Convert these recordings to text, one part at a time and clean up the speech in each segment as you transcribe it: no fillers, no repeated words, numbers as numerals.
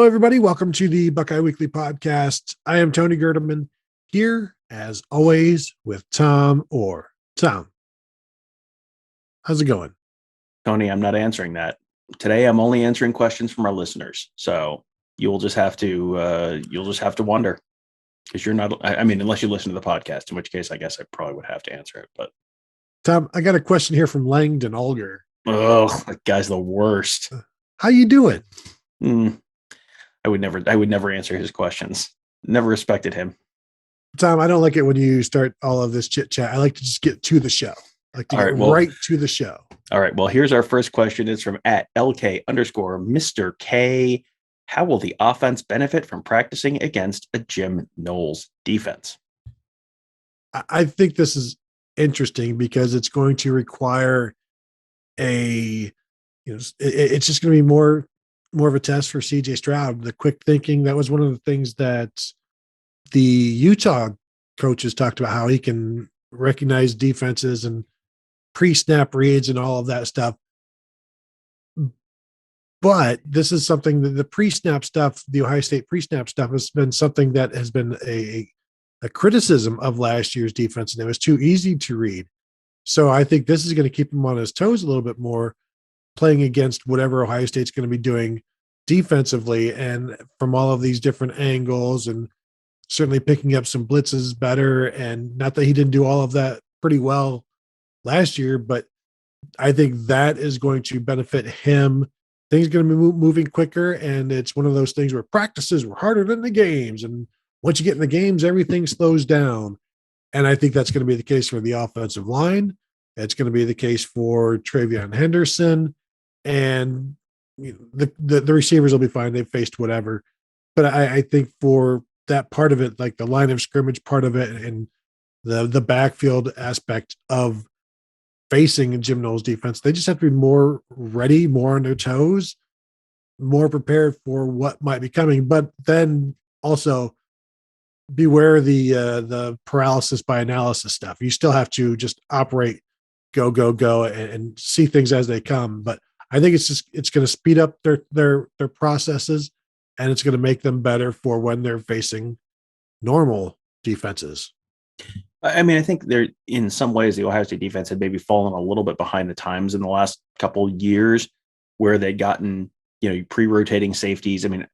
Hello, everybody. Welcome to the Buckeye Weekly Podcast. I am Tony Gerdeman, here, as always, with Tom Orr. Tom, how's it going? Tony, I'm not answering that. Today, I'm only answering questions from our listeners. So you'll just have to wonder, because you're not, I mean, unless you listen to the podcast, in which case I guess I probably would have to answer it. But Tom, I got a question here from Langdon Alger. oh, that guy's the worst. How you doing? I would never answer his questions. Never respected him. Tom, I don't like it when you start all of this chit chat. I like to just get to the show. I like to get right to the show. All right. Well, here's our first question. It's from @LK_Mr. K. How will the offense benefit from practicing against a Jim Knowles defense? I think this is interesting because it's going to require it's just going to be more of a test for CJ Stroud. The quick thinking, that was one of the things that the Utah coaches talked about, how he can recognize defenses and pre-snap reads and all of that stuff. But this is something that the pre-snap stuff, the Ohio State pre-snap stuff, has been something that has been a criticism of last year's defense, and it was too easy to read. So I think this is going to keep him on his toes a little bit more, playing against whatever Ohio State's going to be doing defensively and from all of these different angles, and certainly picking up some blitzes better. And not that he didn't do all of that pretty well last year, but I think that is going to benefit him. Things are going to be moving quicker, and it's one of those things where practices were harder than the games. And once you get in the games, everything slows down. And I think that's going to be the case for the offensive line. It's going to be the case for Travion Henderson. And the receivers will be fine. They've faced whatever. But I think for that part of it, like the line of scrimmage part of it and the backfield aspect of facing Jim Knowles defense, they just have to be more ready, more on their toes, more prepared for what might be coming. But then also beware the paralysis by analysis stuff. You still have to just operate, go, and see things as they come. But I think it's going to speed up their processes, and it's going to make them better for when they're facing normal defenses. I mean, I think they're, in some ways, the Ohio State defense had maybe fallen a little bit behind the times in the last couple of years, where they'd gotten, pre-rotating safeties. I mean,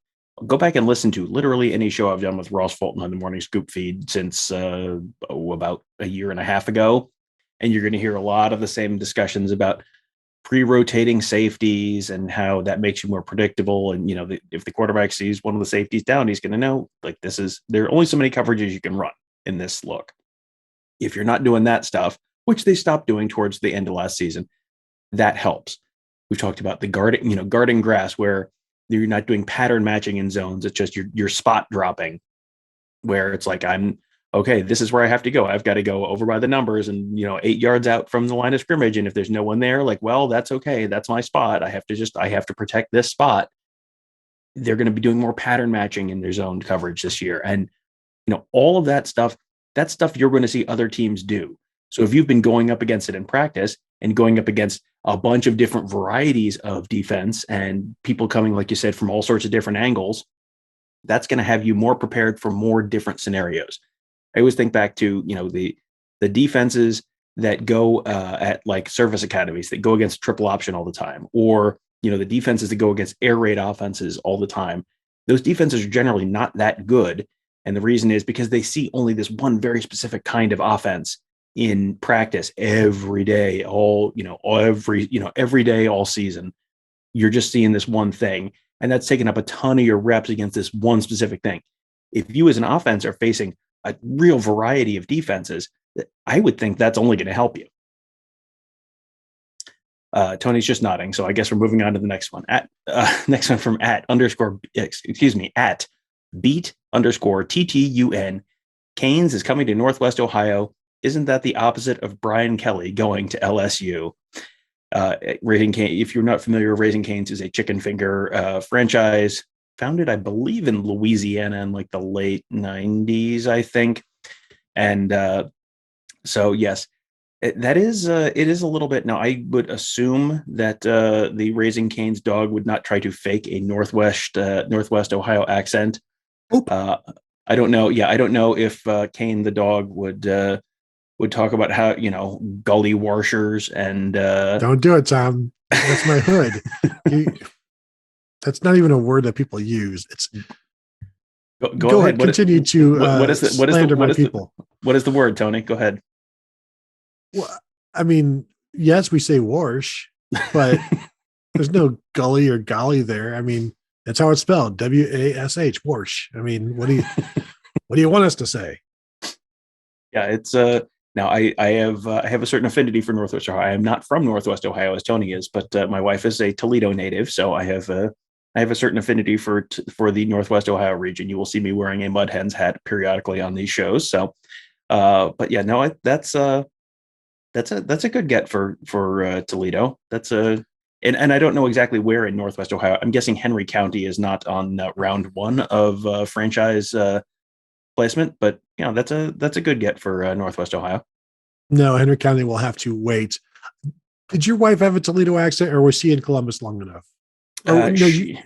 go back and listen to literally any show I've done with Ross Fulton on the Morning Scoop feed since about a year and a half ago. And you're going to hear a lot of the same discussions about pre-rotating safeties and how that makes you more predictable. And, if the quarterback sees one of the safeties down, he's going to know, like, there are only so many coverages you can run in this look. If you're not doing that stuff, which they stopped doing towards the end of last season, that helps. We've talked about the guarding grass, where you're not doing pattern matching in zones. It's just you're spot dropping, where it's like, okay, this is where I have to go. I've got to go over by the numbers and, 8 yards out from the line of scrimmage. And if there's no one there, like, well, that's okay. That's my spot. I have to protect this spot. They're going to be doing more pattern matching in their zone coverage this year. And, all of that stuff you're going to see other teams do. So if you've been going up against it in practice and going up against a bunch of different varieties of defense and people coming, like you said, from all sorts of different angles, that's going to have you more prepared for more different scenarios. I always think back to, the defenses that go at like service academies that go against triple option all the time, or, the defenses that go against air raid offenses all the time. Those defenses are generally not that good. And the reason is because they see only this one very specific kind of offense in practice every day, every day, all season. You're just seeing this one thing, and that's taking up a ton of your reps against this one specific thing. If you as an offense are facing a real variety of defenses, I would think that's only going to help you. Tony's just nodding, so I guess we're moving on to the next one. Next one from @beat_TTUN. Cain's is coming to Northwest Ohio. Isn't that the opposite of Brian Kelly going to LSU? Raising Cain, if you're not familiar, Raising Cane's is a chicken finger franchise founded, I believe, in Louisiana in like the late 90s, I think. And so, yes, It is a little bit. Now, I would assume that the Raising Cane's dog would not try to fake a Northwest Ohio accent. Oop. I don't know. Yeah, I don't know if Cain the dog would talk about how, gully washers and Don't do it, Tom. That's my hood. That's not even a word that people use. It's go ahead. Continue to slander my people. What is the word, Tony? Go ahead. Well, I mean, yes, we say wash, but there's no gully or golly there. I mean, that's how it's spelled. WASH, wash. I mean, what do you want us to say? Yeah, it's now I have a certain affinity for Northwest Ohio. I am not from Northwest Ohio as Tony is, but my wife is a Toledo native, so I have a certain affinity for the Northwest Ohio region. You will see me wearing a Mud Hens hat periodically on these shows. So, but yeah, no, that's a good get for Toledo. And I don't know exactly where in Northwest Ohio. I'm guessing Henry County is not on round one of franchise placement, but that's a good get for Northwest Ohio. No, Henry County will have to wait. Did your wife have a Toledo accent, or was she in Columbus long enough? She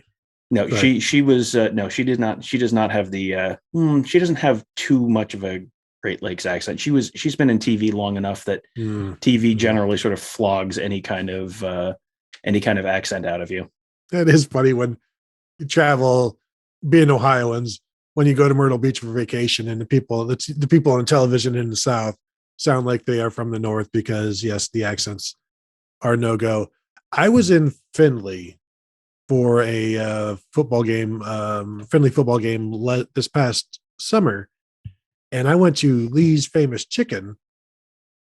did not. She does not have the. She doesn't have too much of a Great Lakes accent. She's been in TV long enough that TV generally sort of flogs any kind of accent out of you. It is funny when you travel, being Ohioans, when you go to Myrtle Beach for vacation, and the people on television in the South sound like they are from the North because, yes, the accents are no go. I was in Findlay for a football game, friendly football game this past summer, and I went to Lee's Famous Chicken,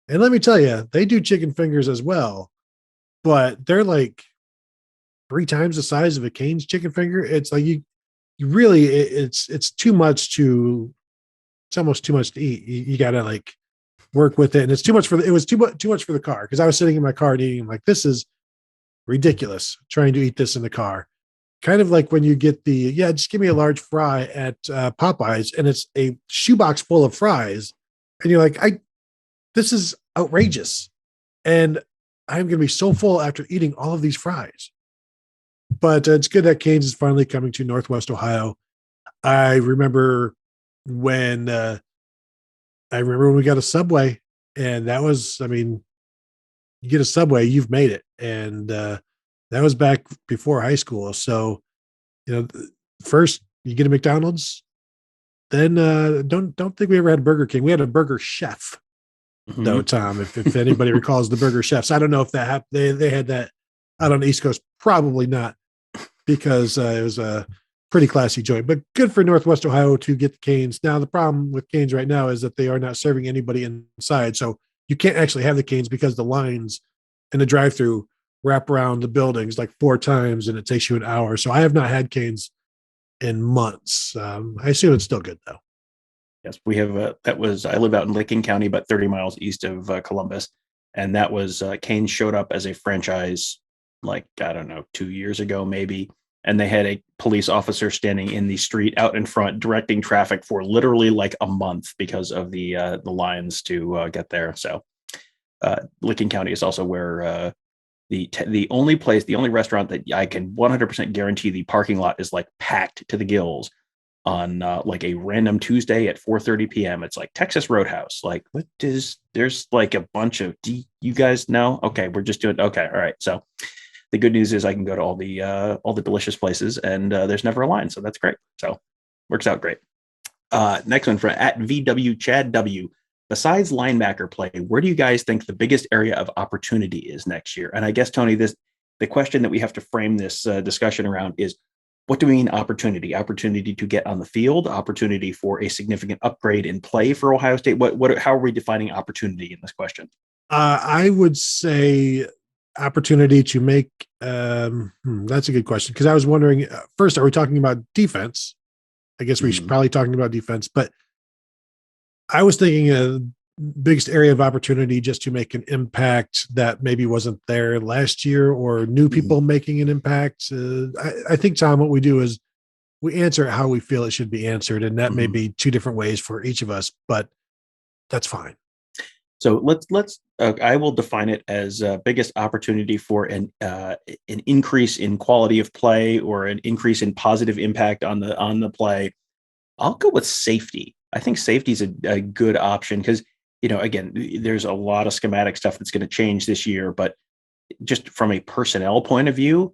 and let me tell you, they do chicken fingers as well, but they're like 3 times the size of a Cane's chicken finger. It's like you really, it's too much it's almost too much to eat. You got to like work with it, and it's too much it was too much for the car, because I was sitting in my car and eating, like, this is ridiculous trying to eat this in the car. Kind of like when you get just give me a large fry at Popeyes, and it's a shoebox full of fries, and you're like, this is outrageous, and I'm going to be so full after eating all of these fries. But it's good that Cane's is finally coming to Northwest Ohio. I remember when we got a Subway, and that was, I mean, you get a Subway, you've made it. And that was back before high school. So, first you get a McDonald's, then don't think we ever had Burger King. We had a Burger Chef, though, Tom, if anybody recalls the Burger Chefs. I don't know if they had that out on the East Coast. Probably not, because it was a pretty classy joint. But good for Northwest Ohio to get the Cane's. Now, the problem with Cane's right now is that they are not serving anybody inside. So you can't actually have the Cane's because the lines in the drive-thru wrap around the buildings like 4 times, and it takes you an hour. So I have not had Cane's in months. I assume it's still good, though. Yes, we have. I live out in Licking County, about 30 miles east of Columbus, and that was Cane's showed up as a franchise, like, I don't know, 2 years ago maybe, and they had a police officer standing in the street out in front directing traffic for literally like a month because of the lines to get there. So Licking County is also where the only restaurant that I can 100% guarantee the parking lot is like packed to the gills on like a random Tuesday at 4:30 p.m. It's like Texas Roadhouse. Like, there's like a bunch of, do you guys know? Okay, we're just doing, okay, all right. So the good news is I can go to all the delicious places, and there's never a line, so that's great. So works out great. Next one from at VW Chad W. Besides linebacker play, where do you guys think the biggest area of opportunity is next year? And I guess, Tony, the question that we have to frame this discussion around is, what do we mean opportunity? Opportunity to get on the field, opportunity for a significant upgrade in play for Ohio State. How are we defining opportunity in this question? I would say opportunity to make. That's a good question, because I was wondering, first, are we talking about defense? I guess we should probably talking about defense, but I was thinking a biggest area of opportunity just to make an impact that maybe wasn't there last year, or new people making an impact. I think, Tom, what we do is we answer it how we feel it should be answered, and that may be 2 different ways for each of us, but that's fine. So let's I will define it as biggest opportunity for an increase in quality of play or an increase in positive impact on the play. I'll go with safety. I think safety is a good option because, again, there's a lot of schematic stuff that's going to change this year, but just from a personnel point of view,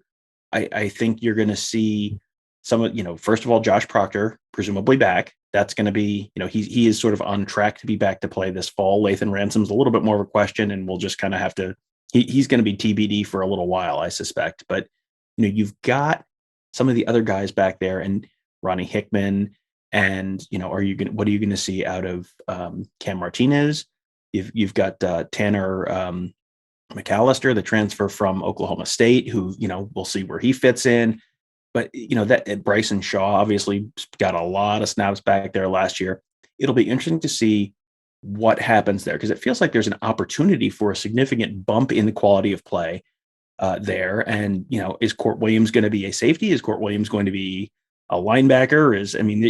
I think you're going to see some of, first of all, Josh Proctor, presumably back. That's going to be, he is sort of on track to be back to play this fall. Lathan Ransom's a little bit more of a question, and we'll just kind of have to, he's going to be TBD for a little while, I suspect. But, you've got some of the other guys back there and Ronnie Hickman. And, what are you going to see out of Cam Martinez? You've got Tanner McAllister, the transfer from Oklahoma State, who, we'll see where he fits in. But, that Bryson Shaw obviously got a lot of snaps back there last year. It'll be interesting to see what happens there, because it feels like there's an opportunity for a significant bump in the quality of play there. And, is Court Williams going to be a safety? Is Court Williams going to be a linebacker?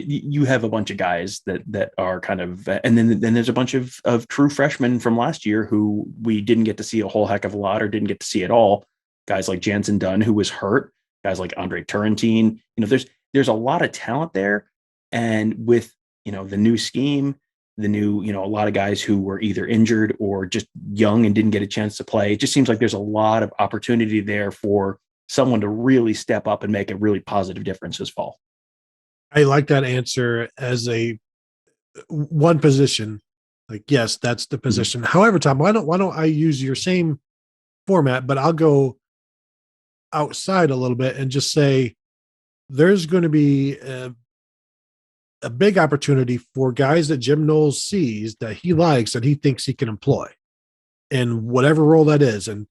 You have a bunch of guys that are kind of, and then there's a bunch of true freshmen from last year who we didn't get to see a whole heck of a lot or didn't get to see at all. Guys like Jansen Dunn, who was hurt, guys like Andre Turrentine. There's a lot of talent there. And with, the new scheme, the new, a lot of guys who were either injured or just young and didn't get a chance to play, it just seems like there's a lot of opportunity there for someone to really step up and make a really positive difference this fall. I like that answer as a one position. Like, yes, that's the position. Mm-hmm. However, Tom, why don't I use your same format, but I'll go outside a little bit and just say there's going to be a big opportunity for guys that Jim Knowles sees that he likes, that he thinks he can employ in whatever role that is. And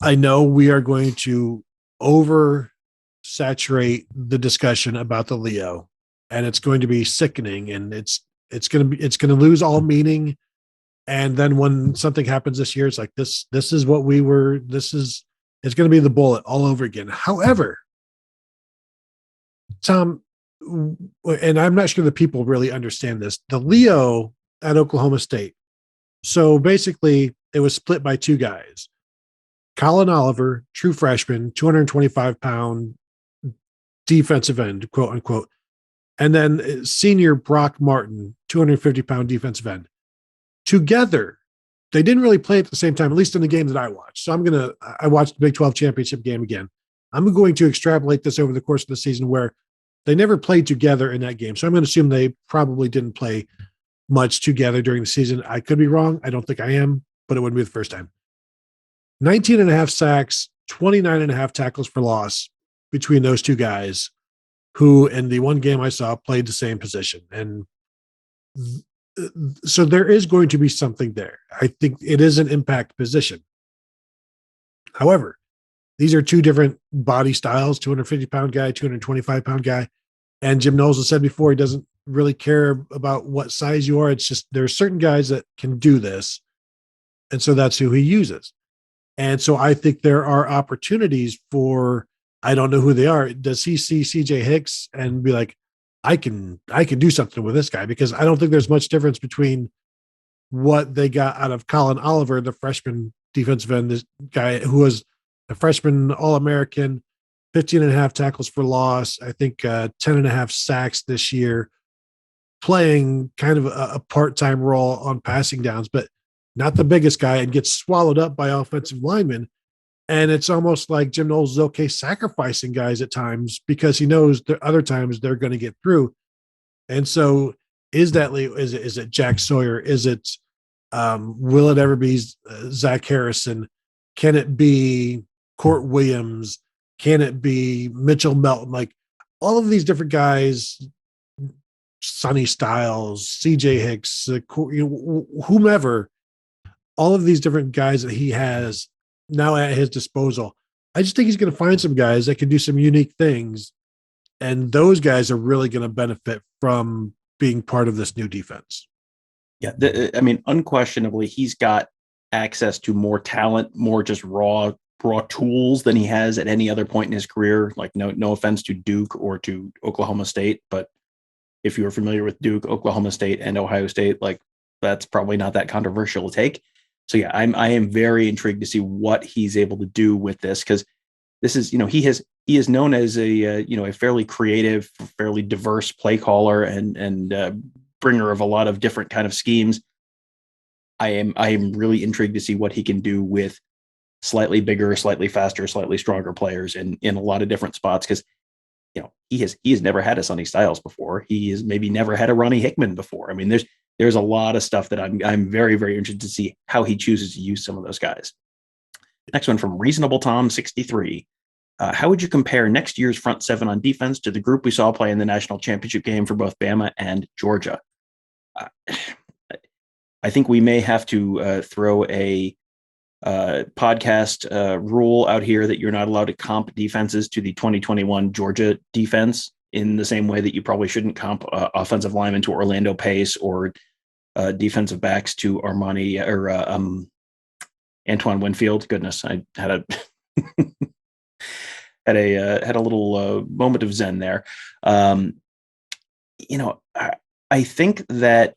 I know we are going to oversaturate the discussion about the Leo, and it's going to be sickening, and it's going to lose all meaning. And then when something happens this year, it's like this is what we were. It's going to be the bullet all over again. However, Tom, and I'm not sure the people really understand this, the Leo at Oklahoma State. So basically, it was split by two guys. Colin Oliver, true freshman, 225-pound defensive end, quote unquote. And then senior Brock Martin, 250-pound defensive end. Together, they didn't really play at the same time, at least in the game that I watched. So I watched the Big 12 championship game again. I'm going to extrapolate this over the course of the season where they never played together in that game. So I'm going to assume they probably didn't play much together during the season. I could be wrong. I don't think I am, but it wouldn't be the first time. 19 and a half sacks, 29 and a half tackles for loss between those two guys who, in the one game I saw, played the same position. And so there is going to be something there. I think it is an impact position. However, these are two different body styles, 250-pound guy, 225-pound guy. And Jim Knowles has said before, he doesn't really care about what size you are. It's just there are certain guys that can do this. And so that's who he uses. And so I think there are opportunities for, I don't know who they are. Does he see CJ Hicks and be like, I can do something with this guy? Because I don't think there's much difference between what they got out of Colin Oliver, the freshman defensive end, this guy who was a freshman All-American, 15 and a half tackles for loss, I think 10 and a half sacks this year, playing kind of a part-time role on passing downs, but not the biggest guy, and gets swallowed up by offensive linemen. And it's almost like Jim Knowles is okay sacrificing guys at times because he knows that other times they're going to get through. And so is it Jack Sawyer? Is it, will it ever be Zach Harrison? Can it be Court Williams? Can it be Mitchell Melton? Like all of these different guys, Sonny Styles, CJ Hicks, whomever, all of these different guys that he has now at his disposal. I just think he's going to find some guys that can do some unique things. And those guys are really going to benefit from being part of this new defense. Yeah. Unquestionably, he's got access to more talent, more just raw tools than he has at any other point in his career. Like no offense to Duke or to Oklahoma State, but if you are familiar with Duke, Oklahoma State, and Ohio State, like that's probably not that controversial to take. So yeah, I am very intrigued to see what he's able to do with this, because this is, he is known as a fairly creative, fairly diverse play caller and bringer of a lot of different kind of schemes. I am really intrigued to see what he can do with slightly bigger, slightly faster, slightly stronger players in a lot of different spots, because he has never had a Sonny Styles before. He has maybe never had a Ronnie Hickman before. I mean, there's a lot of stuff that I'm very, very interested to see how he chooses to use some of those guys. Next one from Reasonable Tom 63. How would you compare next year's front seven on defense to the group we saw play in the national championship game for both Bama and Georgia? I think we may have to throw a podcast rule out here that you're not allowed to comp defenses to the 2021 Georgia defense in the same way that you probably shouldn't comp offensive linemen to Orlando Pace or defensive backs to Armani or Antoine Winfield. Goodness, I had a had a little moment of zen there. I think that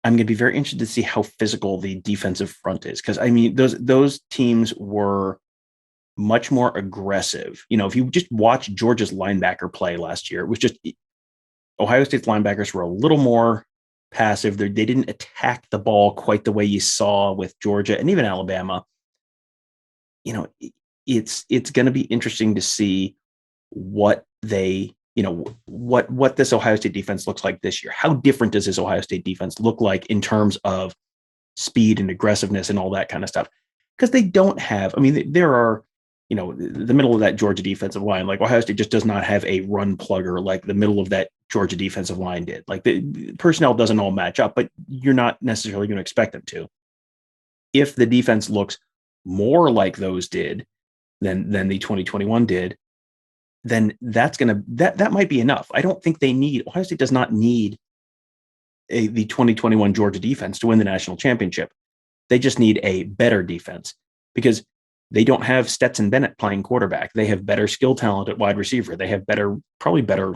I'm going to be very interested to see how physical the defensive front is, because I mean those teams were much more aggressive. If you just watch Georgia's linebacker play last year, it was just Ohio State's linebackers were a little more passive. They didn't attack the ball quite the way you saw with Georgia and even Alabama. It's going to be interesting to see what they, what this Ohio State defense looks like this year. How different does this Ohio State defense look like in terms of speed and aggressiveness and all that kind of stuff? Because they don't have, there are, the middle of that Georgia defensive line, like Ohio State just does not have a run plugger like the middle of that Georgia defensive line did. Like the personnel doesn't all match up, but you're not necessarily going to expect them to. If the defense looks more like those did than the 2021 did, then that might be enough. I don't think Ohio State does not need the 2021 Georgia defense to win the national championship. They just need a better defense, because they don't have Stetson Bennett playing quarterback. They have better skill talent at wide receiver. They have probably better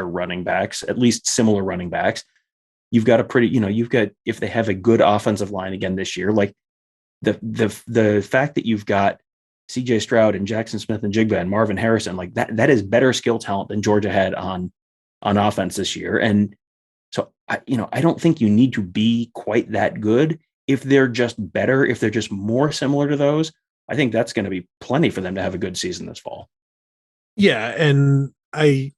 running backs, at least similar running backs. You've got if they have a good offensive line again this year, like the fact that you've got CJ Stroud and Jackson Smith and Jigba and Marvin Harrison, like that is better skill talent than Georgia had on offense this year. And so, I don't think you need to be quite that good. If they're just better, if they're just more similar to those, I think that's going to be plenty for them to have a good season this fall. Yeah. And I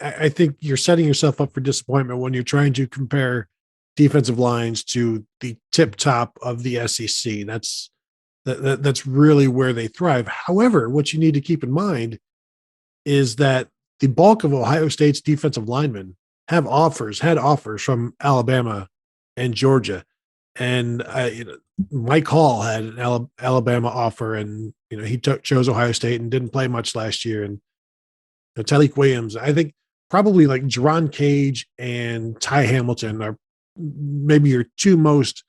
think you're setting yourself up for disappointment when you're trying to compare defensive lines to the tip top of the SEC. That's really where they thrive. However, what you need to keep in mind is that the bulk of Ohio State's defensive linemen had offers from Alabama and Georgia. And Mike Hall had an Alabama offer, and he chose Ohio State and didn't play much last year. And Tyleik Williams, I think probably like Jerron Cage and Ty Hamilton are maybe your two most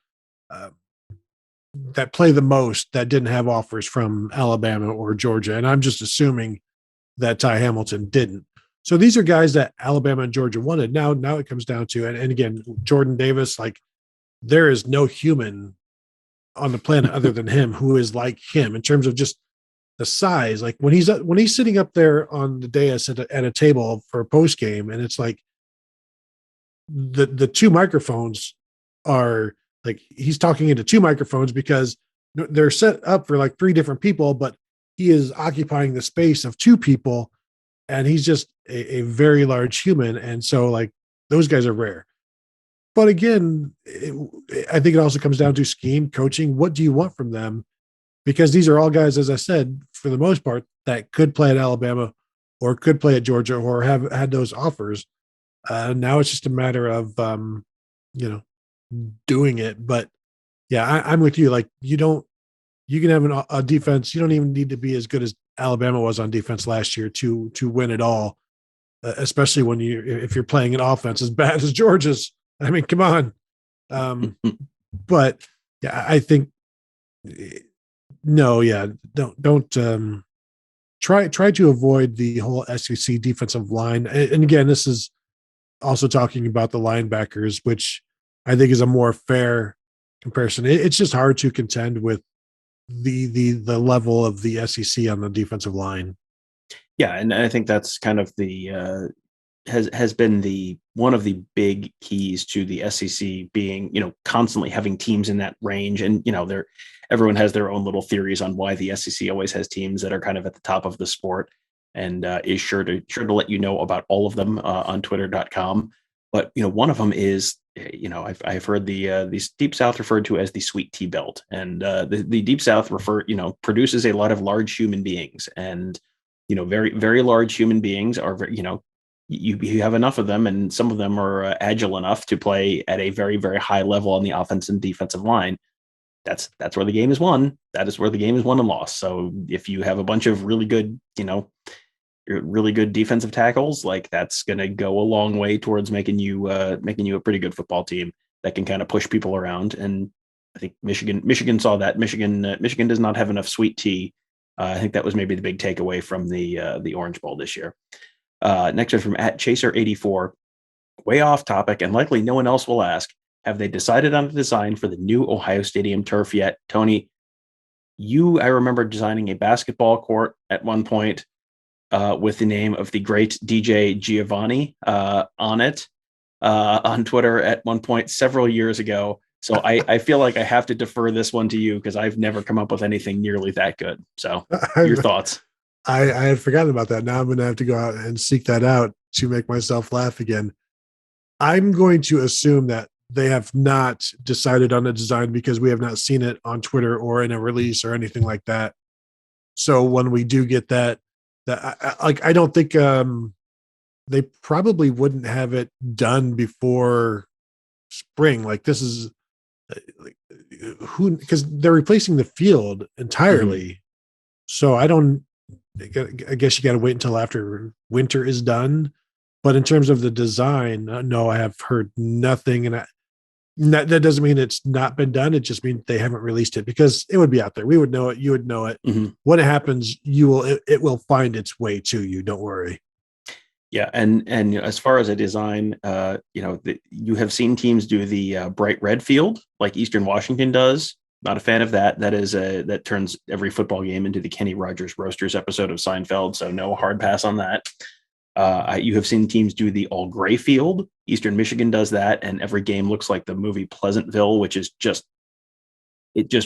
that play the most that didn't have offers from Alabama or Georgia. And I'm just assuming that Ty Hamilton didn't. So these are guys that Alabama and Georgia wanted. Now it comes down to, and again, Jordan Davis, like there is no human on the planet other than him who is like him in terms of just the size. Like when he's sitting up there on the dais at a table for a post game, and it's like the two microphones are like he's talking into two microphones because they're set up for like three different people, but he is occupying the space of two people, and he's just a very large human. And so like those guys are rare. But again, I think it also comes down to scheme, coaching. What do you want from them? Because these are all guys, as I said, for the most part, that could play at Alabama or could play at Georgia or have had those offers. Now it's just a matter of, doing it. But yeah, I'm with you. Like you can have a defense. You don't even need to be as good as Alabama was on defense last year to win it all, especially if you're playing an offense as bad as Georgia's. I mean, come on. But yeah, I think don't try to avoid the whole SEC defensive line. And again, this is also talking about the linebackers, which I think is a more fair comparison. It's just hard to contend with the level of the SEC on the defensive line. Yeah, and I think that's kind of the has been the one of the big keys to the SEC being, constantly having teams in that range. And, everyone has their own little theories on why the SEC always has teams that are kind of at the top of the sport, and is sure to let you know about all of them on twitter.com. But, one of them is, I've heard the Deep South referred to as the sweet tea belt, and the Deep South produces a lot of large human beings, and, very, very large human beings are, you have enough of them, and some of them are agile enough to play at a very, very high level on the offensive and defensive line. That's where the game is won. That is where the game is won and lost. So if you have a bunch of really good, really good defensive tackles, like that's going to go a long way towards making you a pretty good football team that can kind of push people around. And I think Michigan saw that. Michigan does not have enough sweet tea. I think that was maybe the big takeaway from the Orange Bowl this year. Next one from @Chaser84, way off topic, and likely no one else will ask. Have they decided on the design for the new Ohio Stadium turf yet? Tony, I remember designing a basketball court at one point with the name of the great DJ Giovanni on it on Twitter at one point several years ago. So I feel like I have to defer this one to you because I've never come up with anything nearly that good. So your thoughts? I had forgotten about that. Now I'm going to have to go out and seek that out to make myself laugh again. I'm going to assume that they have not decided on a design because we have not seen it on Twitter or in a release or anything like that. So when we do get that I don't think they probably wouldn't have it done before spring. Like this is because they're replacing the field entirely. Mm-hmm. So I guess you got to wait until after winter is done. But in terms of the design, no, I have heard nothing. And that doesn't mean it's not been done. It just means they haven't released it because it would be out there. We would know it. You would know it. Mm-hmm. When it happens, it will find its way to you. Don't worry. Yeah. And as far as a design, you have seen teams do the bright red field like Eastern Washington does. Not a fan of that. That turns every football game into the Kenny Rogers Roasters episode of Seinfeld. So no hard pass on that. You have seen teams do the all gray field. Eastern Michigan does that, and every game looks like the movie Pleasantville, which is just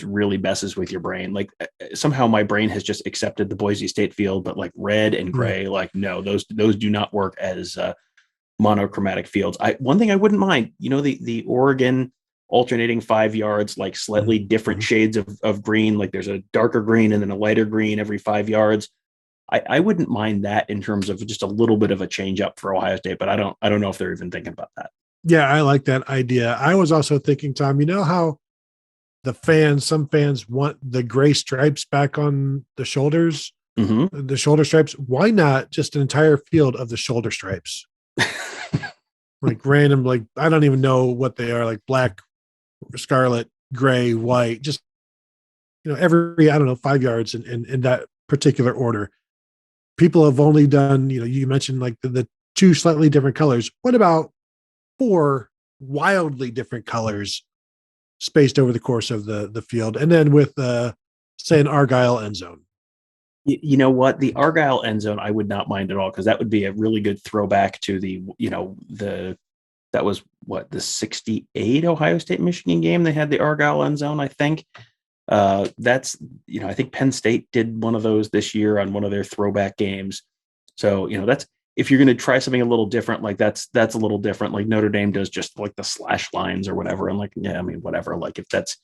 really messes with your brain. Like somehow my brain has just accepted the Boise State field, but like red and gray, like no, those do not work as monochromatic fields. One thing I wouldn't mind, the Oregon alternating 5 yards, like slightly different shades of green, like there's a darker green and then a lighter green every 5 yards. I wouldn't mind that in terms of just a little bit of a change up for Ohio State, but I don't know if they're even thinking about that. Yeah, I like that idea. I was also thinking, Tom, how some fans want the gray stripes back on the shoulders, the shoulder stripes. Why not just an entire field of the shoulder stripes? Like random, like I don't even know what they are, like black, scarlet, gray, white, just every 5 yards in that particular order. People have only done, you mentioned like the two slightly different colors. What about 4 wildly different colors spaced over the course of the field? And then with, say, an Argyle end zone. You know what? The Argyle end zone, I would not mind at all because that would be a really good throwback to that was the 68 Ohio State Michigan game. They had the Argyle end zone, I think. That's I think Penn State did one of those this year on one of their throwback games. So that's if you're going to try something a little different, like that's a little different. Like Notre Dame does just like the slash lines or whatever. And like, yeah, I mean, whatever. Like if that's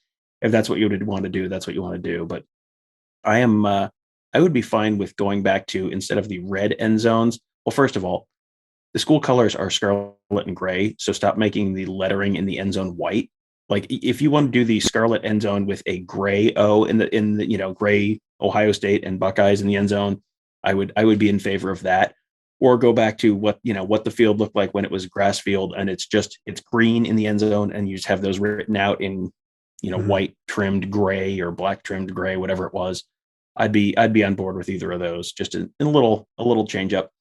what you would want to do, that's what you want to do. But I would be fine with going back to, instead of the red end zones. Well, first of all, the school colors are scarlet and gray, so stop making the lettering in the end zone white. Like if you want to do the scarlet end zone with a gray O in the gray Ohio State and Buckeyes in the end zone, I would be in favor of that. Or go back to what the field looked like when it was grass field and it's green in the end zone and you just have those written out in white trimmed gray or black trimmed gray, whatever it was. I'd be on board with either of those, just in a little change up.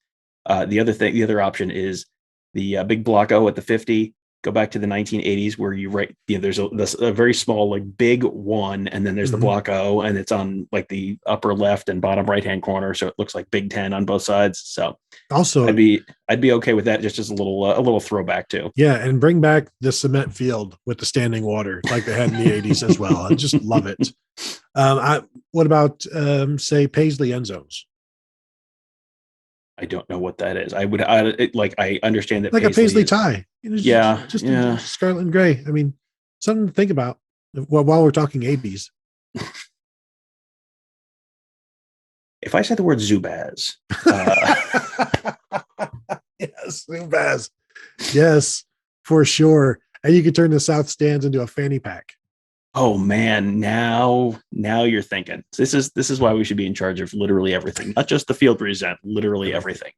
The other option is the big block O at the 50. Go back to the 1980s where there's a very small, like big one, and then there's the block O, and it's on like the upper left and bottom right-hand corner. So it looks like Big Ten on both sides. So also, I'd be okay with that, just as a little throwback too. Yeah. And bring back the cement field with the standing water like they had in the 80s as well. I just love it. What about, say, Paisley end zones? I don't know what that is. I understand that like Paisley a Paisley tie. Just scarlet and gray. I mean, something to think about while we're talking 80s. If I said the word Zubaz, yes, Zubaz, yes, for sure. And you could turn the South stands into a fanny pack. Oh man, now you're thinking. This is why we should be in charge of literally everything, not just the field present, literally everything.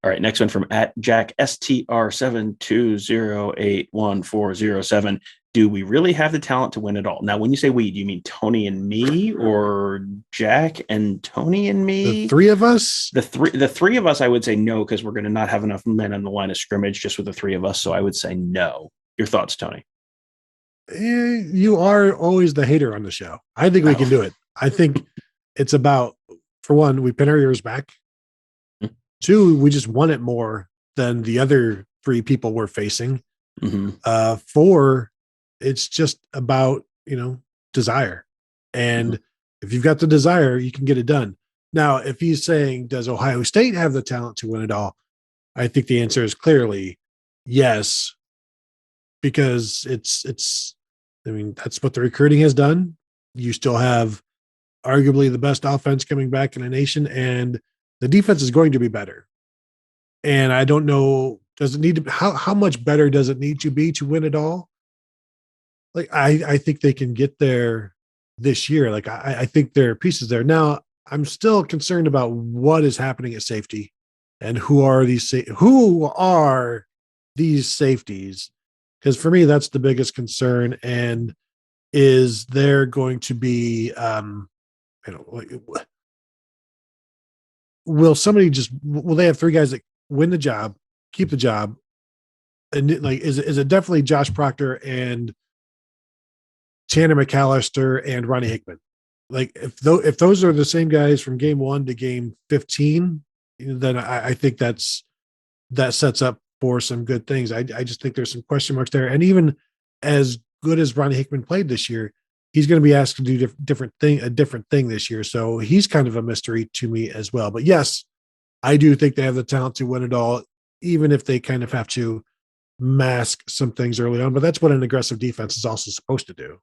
All right, next one from @Jack STR72081407. Do we really have the talent to win it all? Now, when you say we, do you mean Tony and me, or Jack and Tony and me? The three of us? The three of us, I would say no, because we're going to not have enough men on the line of scrimmage just with the three of us. So I would say no. Your thoughts, Tony? You are always the hater on the show. I think we can do it. I think it's about, for one, we pin our ears back. Two, we just want it more than the other three people we're facing. Four, it's just about, desire. And if you've got the desire, you can get it done. Now, if he's saying, does Ohio State have the talent to win it all? I think the answer is clearly yes, because that's what the recruiting has done. You still have arguably the best offense coming back in the nation, and the defense is going to be better. And I don't know, does it need to, how much better does it need to be to win it all? Like, I think they can get there this year. Like, I think there are pieces there. Now, I'm still concerned about what is happening at safety and who are these safeties? Because for me, that's the biggest concern. And is there going to be, will they have three guys that win the job, keep the job? And is it definitely Josh Proctor and Tanner McAllister and Ronnie Hickman? Like, if those are the same guys from game 1 to game 15, then I think that sets up for some good things. I just think there's some question marks there. And even as good as Ronnie Hickman played this year, he's going to be asked to do a different thing this year. So he's kind of a mystery to me as well. But yes, I do think they have the talent to win it all, even if they kind of have to mask some things early on. But that's what an aggressive defense is also supposed to do.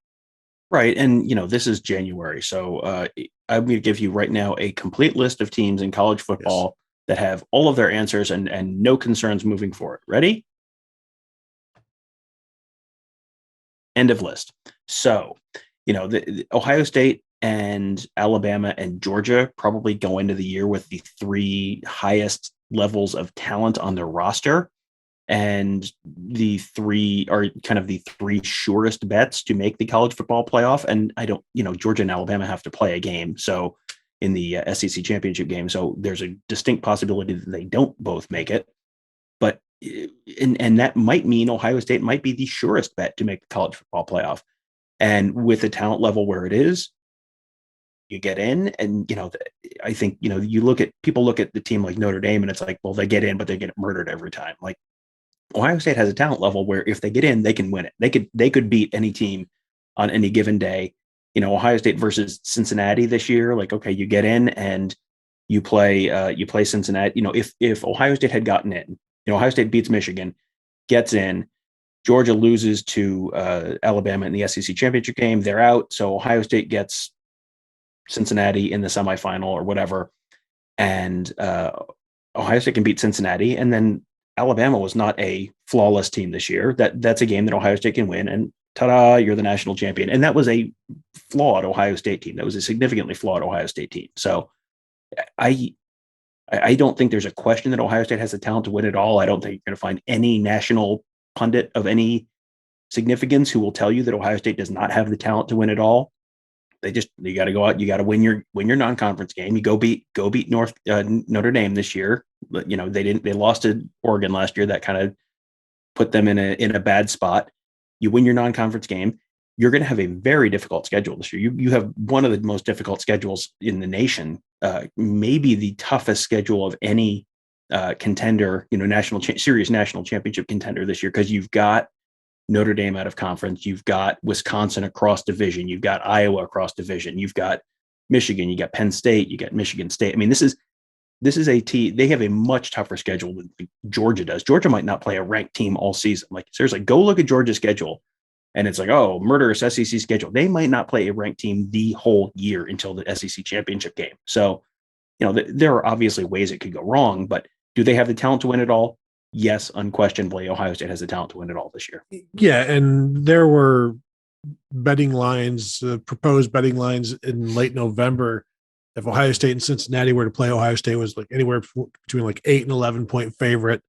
Right. And, this is January. So I'm going to give you right now a complete list of teams in college football that have all of their answers and no concerns moving forward. Ready? End of list. So, the Ohio State and Alabama and Georgia probably go into the year with the three highest levels of talent on their roster. And the three are kind of the three surest bets to make the college football playoff. And Georgia and Alabama have to play a game. So in the SEC championship game. So there's a distinct possibility that they don't both make it. But, and that might mean Ohio State might be the surest bet to make the college football playoff. And with the talent level where it is, you get in. And, I think, people look at the team like Notre Dame and it's like, well, they get in, but they get murdered every time. Like, Ohio State has a talent level where if they get in, they can win it. They could beat any team on any given day. Ohio State versus Cincinnati this year, like, okay, you get in and you play Cincinnati. If Ohio State had gotten in, Ohio State beats Michigan, gets in, Georgia loses to Alabama in the SEC championship game, they're out. So Ohio State gets Cincinnati in the semifinal or whatever. And Ohio State can beat Cincinnati, and then Alabama was not a flawless team this year. That's a game that Ohio State can win, and ta-da, you're the national champion. And that was a flawed Ohio State team. That was a significantly flawed Ohio State team. So I don't think there's a question that Ohio State has the talent to win it all. I don't think you're going to find any national pundit of any significance who will tell you that Ohio State does not have the talent to win it all. You got to go out. You got to win your non-conference game. You go beat Notre Dame this year. They lost to Oregon last year. That kind of put them in a bad spot. You win your non-conference game. You're going to have a very difficult schedule this year. You have one of the most difficult schedules in the nation, maybe the toughest schedule of any contender, serious national championship contender this year, because you've got Notre Dame out of conference, you've got Wisconsin across division, you've got Iowa across division, you've got Michigan, you got Penn State, you got Michigan State. I mean, this is a team. They have a much tougher schedule than Georgia does. Georgia might not play a ranked team all season. Like, seriously, go look at Georgia's schedule. And it's like, oh, murderous SEC schedule. They might not play a ranked team the whole year until the SEC championship game. So, there are obviously ways it could go wrong, but do they have the talent to win it all? Yes, unquestionably, Ohio State has the talent to win it all this year. Yeah, and there were betting lines, proposed betting lines in late November. If Ohio State and Cincinnati were to play, Ohio State was like anywhere between like 8 and 11 point favorite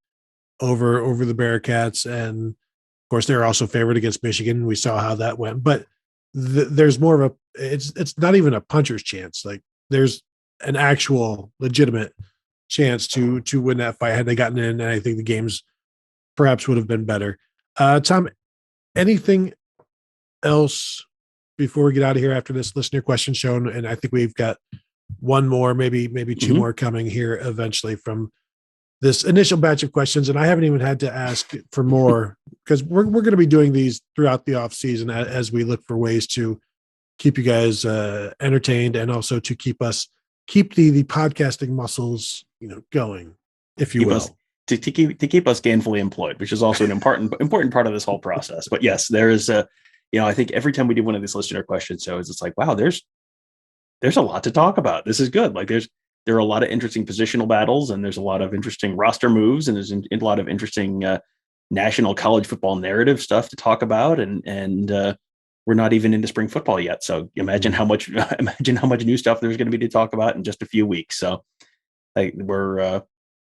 over the Bearcats, and of course, they're also favored against Michigan. We saw how that went, but there's more of it's not even a puncher's chance. Like, there's an actual legitimate chance to win that fight had they gotten in. And I think the games perhaps would have been better. Tom, anything else before we get out of here after this listener question show? And I think we've got one more, maybe two more coming here eventually from this initial batch of questions, and I haven't even had to ask for more because we're going to be doing these throughout the off season as we look for ways to keep you guys entertained and also to keep the podcasting muscles, going, if you will. To keep us gainfully employed, which is also an important part of this whole process. But yes, there is I think every time we do one of these listener question shows, it's like, wow, there's a lot to talk about. This is good. Like, there are a lot of interesting positional battles, and there's a lot of interesting roster moves, and there's a lot of interesting national college football narrative stuff to talk about. And we're not even into spring football yet. So imagine how much new stuff there's going to be to talk about in just a few weeks. So I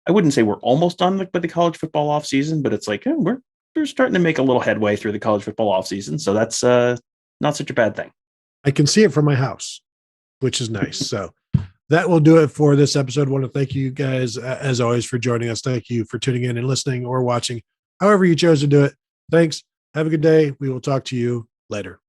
wouldn't say we're almost done with the college football off season, but it's like, we're starting to make a little headway through the college football off season. So that's not such a bad thing. I can see it from my house, which is nice. So that will do it for this episode. I want to thank you guys, as always, for joining us. Thank you for tuning in and listening or watching, however you chose to do it. Thanks. Have a good day. We will talk to you later.